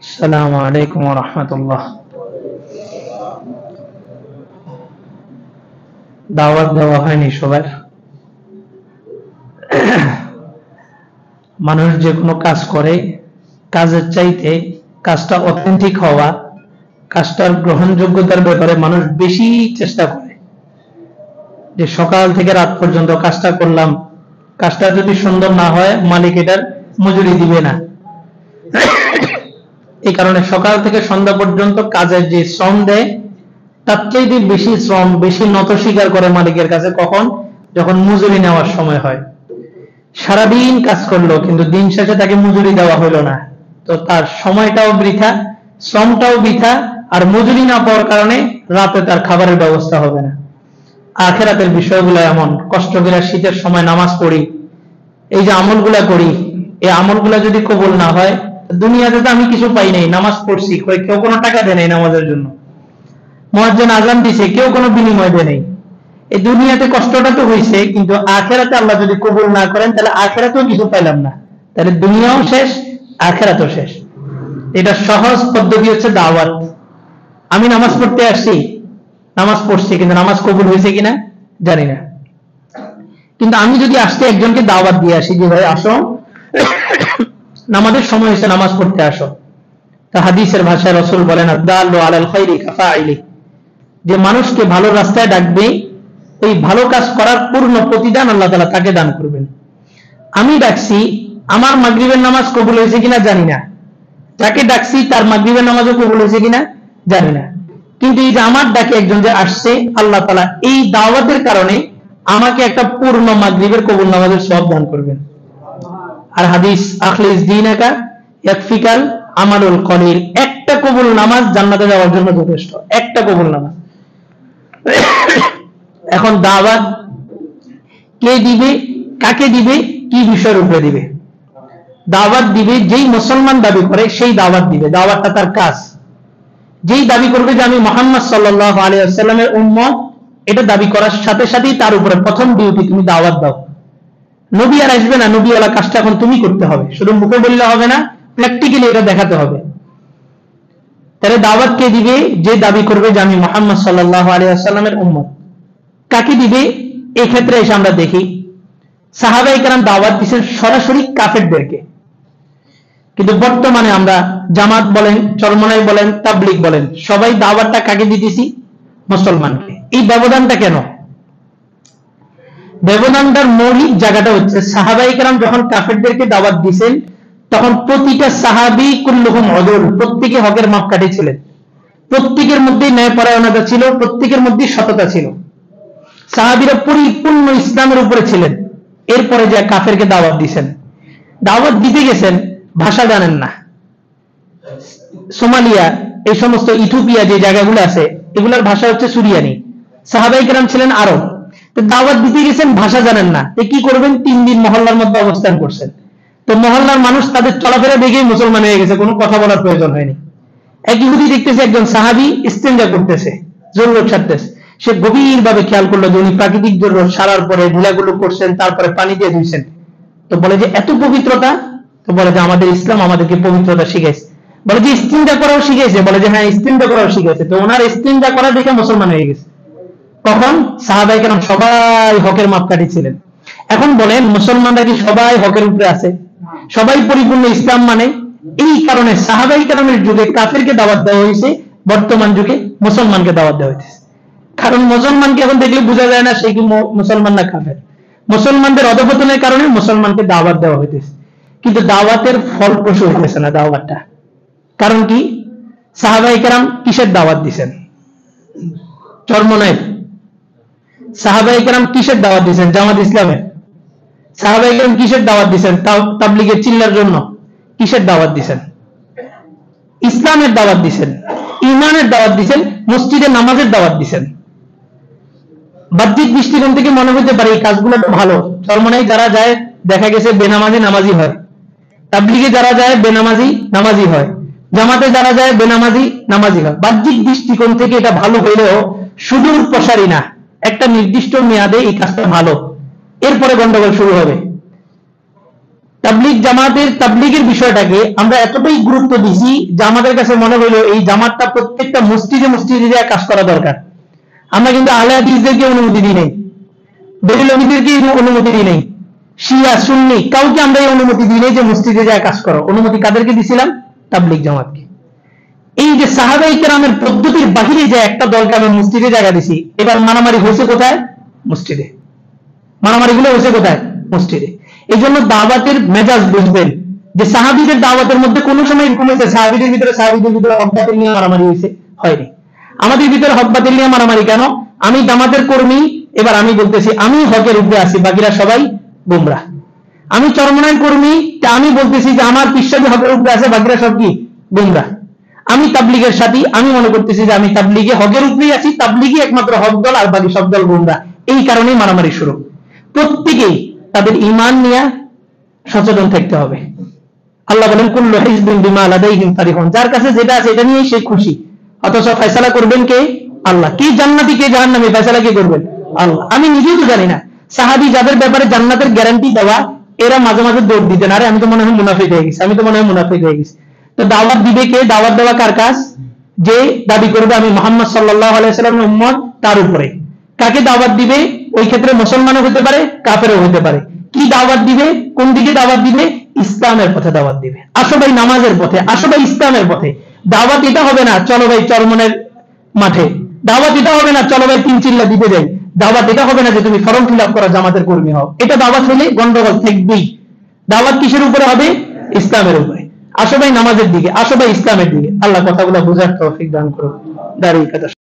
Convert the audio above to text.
আসসালামু আলাইকুম ওয়া রাহমাতুল্লাহ। দাওয়াত দেওয়া হয়নি সবার। মানুষ যে কোনো কাজ করে, কাজের চাইতে কাজটা অথেন্টিক হওয়া, কাজটার গ্রহণযোগ্যতার ব্যাপারে মানুষ বেশি চেষ্টা করে। যে সকাল থেকে রাত পর্যন্ত কাজটা করলাম, কাজটা যদি সুন্দর না হয় মালিক এটার মজুরি দিবে না। এই কারণে সকাল থেকে সন্ধ্যা পর্যন্ত কাজের যে শ্রম দেয় তার চাইতে বেশি শ্রম, বেশি নত স্বীকার করে মালিকের কাছে কখন? যখন মজুরি নেওয়ার সময় হয়। সারাদিন কাজ করলো কিন্তু দিন শেষে তাকে মজুরি দেওয়া হলো না, তো তার সময়টাও বৃথা, শ্রমটাও বৃথা, আর মজুরি না পাওয়ার কারণে রাতে তার খাবারের ব্যবস্থা হবে না। আখিরাতের বিষয়গুলো এমন। কষ্ট করে শীতের সময় নামাজ পড়ি, এই যে আমলগুলা করি, এই আমলগুলা যদি কবুল না হয়, দুনিয়াতে তো আমি কিছু পাই নাই, নামাজ পড়ছি, কেউ কোনো টাকা দেয় নাই নামাজের জন্য, মুয়াজ্জিন আযান দিছে, কেউ কোনো বিনিময় দেয় নাই। এই দুনিয়াতে কষ্টটা তো হয়েছে, কিন্তু আখিরাতে আল্লাহ যদি কবুল না করেন তাহলে আখিরাতেও কিছু পাইলাম না, তাহলে দুনিয়াও শেষ, আখিরাতও শেষ। এটা সহজ পদ্ধতি হচ্ছে দাওয়াত। আমি নামাজ পড়তে আসছি, নামাজ পড়ছি, কিন্তু নামাজ কবুল হয়েছে কিনা জানি না। কিন্তু আমি যদি আসতে একজনকে দাওয়াত দিয়ে আসি যে ভাই আসো, নামাজের সময় হয়েছে, নামাজ পড়তে আসো, তা হাদিসের ভাষায় রাসূল বলেন আদ-দাল্লু আলাল খায়রি কাফাইলি, যে মানুষকে ভালো রাস্তায় ডাকবে ওই ভালো কাজ করার পূর্ণ প্রতিদান আল্লাহ তাআলা তাকে দান করবেন। আমি ডাকছি, আমার মাগরিবের নামাজ কবুল হয়েছে কিনা জানি না, যাকে ডাকছি তার মাগরিবের নামাজও কবুল হয়েছে কিনা জানি না, কিন্তু এই যে আমার ডাকে একজন যে আসছে, আল্লাহ তাআলা এই দাওয়াতের কারণে আমাকে একটা পূর্ণ মাগরিবের কবুল নামাজের সওয়াব দান করবেন। আর হাদিস আখলিস দীনাকা ইয়াকফিকাল আমালুল কলিল, একটা কবুল নামাজ জান্নাতে যাওয়ার জন্য যথেষ্ট, একটা কবুল নামাজ। এখন দাওয়াত কে দিবে, কাকে দিবে, কি বিষয়ের উপরে দিবে? দাওয়াত দিবে যেই মুসলমান দাবি করে সেই দাওয়াত দিবে, দাওয়াতটা তার কাজ। যেই দাবি করবে যে আমি মুহাম্মদ সাল্লাল্লাহু আলাইহি ওয়াসাল্লামের উম্মত, এটা দাবি করার সাথে সাথেই তার উপরে প্রথম ডিউটি তুমি দাওয়াত দাও। নবী আর আসবে না, নবী ওয়ালা কাজটা এখন তুমি করতে হবে, শুধু মুখে বললে হবে না, প্র্যাকটিক্যালি এটা দেখাতে হবে। তাহলে দাওয়াত কে দিবে? যে দাবি করবে যে আমি মুহাম্মদ সাল্লাল্লাহু আলাইহি ওয়াসাল্লামের উম্মত। কাকে দিবে? এই ক্ষেত্রে এসে আমরা দেখি সাহাবায়ে কেরাম দাওয়াত দিয়েছেন সরাসরি কাফেরদেরকে, কিন্তু বর্তমানে আমরা জামাত বলেন, চরমনাই বলেন, তাবলীগ বলেন, সবাই দাওয়াতটা কাকে দিতেছি? মুসলমানকে। এই ব্যবধানটা কেন? ব্যবধানটার মৌলিক জায়গাটা হচ্ছে সাহাবায়ে কেরাম যখন কাফেরদেরকে দাওয়াত দিয়েছেন তখন প্রতিটা সাহাবী কুল্লুহুম উদুল, প্রত্যেকে হকের মাপকাঠি ছিলেন, প্রত্যেকের মধ্যে ন্যায়পরায়ণতা ছিল, প্রত্যেকের মধ্যে সততা ছিল। সাহাবীরা পরিপূর্ণ ইসলামের উপরে ছিলেন। এরপরে যে কাফেরকে দাওয়াত দিয়েছেন, দাওয়াত দিতে গেছেন, ভাষা জানেন না, সোমালিয়া, এই সমস্ত ইথিওপিয়া যে জায়গাগুলো আছে এগুলোর ভাষা হচ্ছে সুরিয়ানি, সাহাবায়ে কেরাম ছিলেন আরব, তো দাওয়াত দিতে গেছেন, ভাষা জানেন না, তো কি করবেন? 3 দিন মহল্লার মধ্যে অবস্থান করছেন, তো মহল্লার মানুষ তাদের চলাফেরা দেখেই মুসলমান হয়ে গেছে, কোনো কথা বলার প্রয়োজন হয়নি। এক ইহুদি দেখতেছে একজন সাহাবী ইস্তেঞ্জা করতেছে, জরুরত সারতেছে, সে গভীর ভাবে খেয়াল করলো যে উনি প্রাকৃতিক জরুরত সারার পরে ধুলাগুলো করছেন, তারপরে পানি দিয়ে ধুইছেন, তো বলে যে এত পবিত্রতা, তো বলে যে আমাদের ইসলাম আমাদেরকে পবিত্রতা শিখাইছে। বলে যে ইস্তেঞ্জা করাও শিখাইছে, বলে যে হ্যাঁ ইস্তেঞ্জা করাও শিখাইছে, তো ওনার ইস্তেঞ্জা করা দেখে মুসলমান হয়ে গেছে। তখন সাহাবায়ে কেরাম সবাই হকের মাপকাঠি ছিলেন। এখন বলেন মুসলমানরা কি সবাই হকের উপরে আছে? সবাই পরিপূর্ণ ইসলাম মানে? এই কারণে সাহাবায়ে কেরামের যুগে কাফেরকে দাওয়াত দেওয়া হয়েছে, বর্তমান যুগে মুসলমানকে দাওয়াত দেওয়া হয়েছে। কারণ মুসলমানকে এখন দেখলে বোঝা যায় না সে কি মুসলমান না কাফের। মুসলমানদের অধঃপতনের কারণে মুসলমানকে দাওয়াত দেওয়া হইতেছে, কিন্তু দাওয়াতের ফলপ্রসূ হইতেছে না দাওয়াতটা। কারণ কি? সাহাবায়ে কেরাম কিসের দাওয়াত দিয়েছেন? চরমনায়। সাহাবায়ে কেরাম কিসের দাওয়াত দিয়েছেন? জামাত ইসলামের। সাহাবায়ে কেরাম কিসের দাওয়াত দিয়েছেন? তাবলীগের চিল্লার জন্য। কিসের দাওয়াত দিয়েছেন? ইসলামের দাওয়াত দিয়েছেন, ঈমানের দাওয়াত দিয়েছেন, মসজিদে নামাজের দাওয়াত দিয়েছেন। বাহ্যিক দৃষ্টিকোণ থেকে মনে হতে পারে এই কাজগুলো ভালো, চরমনায় যারা যায় দেখা গেছে বেনামাজি নামাজি হয়, তাবলীগে যারা যায় বেনামাজি নামাজি হয়, জামাতে যারা যায় বেনামাজি নামাজি হয়। বাহ্যিক দৃষ্টিকোণ থেকে এটা ভালো হইলেও সুদূর প্রসারী না, একটা নির্দিষ্ট মেয়াদে এই কাজটা ভালো, এরপরে গন্ডগোল শুরু হবে। তাবলীগ জামাতের তাবলীগের বিষয়টাকে আমরা এতটাই গুরুত্ব দিছি যে আমাদের কাছে মনে হলো এই জামাতটা প্রত্যেকটা মসজিদে মসজিদে যা কাজ করা দরকার। আমরা কিন্তু আহলে হাদিসদেরকে অনুমতি দিই নাই, বেরেলভীদেরকে অনুমতি দিই নাই, শিয়া সুন্নি কাউকে আমরা এই অনুমতি দিই নাই যে মসজিদে যা কাজ করো। অনুমতি কাদেরকে দিছিলাম? তাবলীগ জামাতকে। এই যে সাহাবায়ে কেরামের পদ্ধতির বাহিরে যে একটা দলকে আমি মসজিদে জায়গা দিছি, এবার মারামারি হয়েছে কোথায়? মসজিদে। মারামারি গুলো হয়েছে কোথায়? মসজিদে। এই জন্য দাওয়াতের মেজাজ বুঝবেন যে সাহাবীদের দাওয়াতের মধ্যে কোন সময় এরকম হয়েছে সাহাবীদের ভিতরে হকবাতিল নিয়ে মারামারি হয়েছে? হয়নি। আমাদের ভিতরে হকবাতিল নিয়ে মারামারি কেন? আমি জামাতের কর্মী, এবার আমি বলতেছি আমি হকের উপরে আছি, বাকিরা সবাই গোমরাহ। আমি চরমনায়ের কর্মী, তা আমি বলতেছি যে আমার পিসাবি হকের উপরে আছে, বাকিরা সব কি? গোমরাহ। আমি তাবলীগের সাথী, আমি মনে করতেছি যে আমি তাবলীগে হকের উপরেই আছি, তাবলীগই একমাত্র হক দল আর বাকি সব দল গোমরাহ। এই কারণেই মারামারি শুরু। প্রত্যেকেই তাদের ঈমান নিয়ে সচেতন থাকতে হবে। আল্লাহ বলেন কুল্লু হিজবিন বিমা লাদাইহিম ফারিহুন, যার কাছে যেটা আছে এটা নিয়েই সে খুশি। অথচ ফয়সালা করবেন কে? আল্লাহ। কি জান্নাতি কে জাহান্নামী ফয়সালা কে করবেন? আল্লাহ। আমি নিজেও তো জানি না। সাহাবী যাদের ব্যাপারে জান্নাতের গ্যারান্টি দেওয়া, এরা মাঝে মাঝে দৌড় দিতেন, আরে আমি তো মনে হয় মুনাফিক হয়ে গেছি, আমি তো মনে হয় মুনাফিক হয়ে গেছি। তো দাওয়াত দিবে কে? দাওয়াত দেওয়া কার কাজ? যে দাবি করবে আমি মুহাম্মদ সাল্লাল্লাহু আলাইহি ওয়াসাল্লামের উম্মত, তার উপরে। কাকে দাওয়াত দিবে? ওই ক্ষেত্রে মুসলমানও হতে পারে, কাফেরও হতে পারে। কি দাওয়াত দিবে? কোন দিকে দাওয়াত দিবে? ইসলামের পথে দাওয়াত দিবে। আসো ভাই নামাজের পথে, আসো ভাই ইসলামের পথে। দাওয়াত এটা হবে না চলো ভাই চরমনের মাঠে, দাওয়াত এটা হবে না চলো ভাই তিন চিল্লা দিতে যাই, দাওয়াত এটা হবে না যে তুমি ফরম ফিল আপ করা জামাতের কর্মী হও। এটা দাওয়াত হলে গন্ডগোল থাকবেই। দাওয়াত কিসের উপরে হবে? ইসলামের উপরে। আসো ভাই নামাজের দিকে, আসো ভাই ইসলামের দিকে। আল্লাহ কথাগুলো বোঝার তৌফিক দান করুন। দারুল কাদর।